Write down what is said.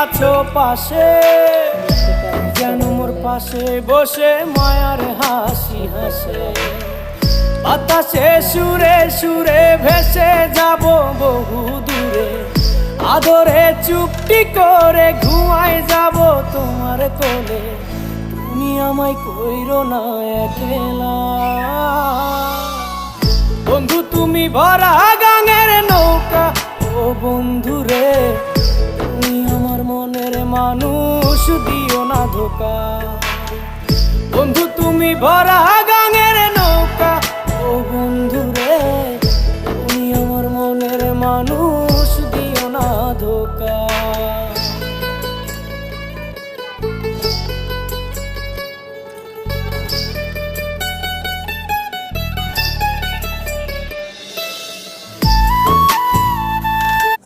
আছো পাশে, যেন মোর পাশে বসে মায়ার হাসি হাসে। বাতাসে সুরে সুরে ভেসে যাব বহু দূরে, আদরে চুপটি করে ঘুমায় যাব তোমার কোলে। তুমি আমায় কইরো না একলা বন্ধু, তুমি ভরা গাঙের নৌকা। ও বন্ধু রে, তুমি আমার মনের মানুষ, দিও না ধোকা। বন্ধু তুমি ভরা গাঙের নৌকা। ও বন্ধু রে, তুমি আমার মনের মানুষ, দিও না ধোকা।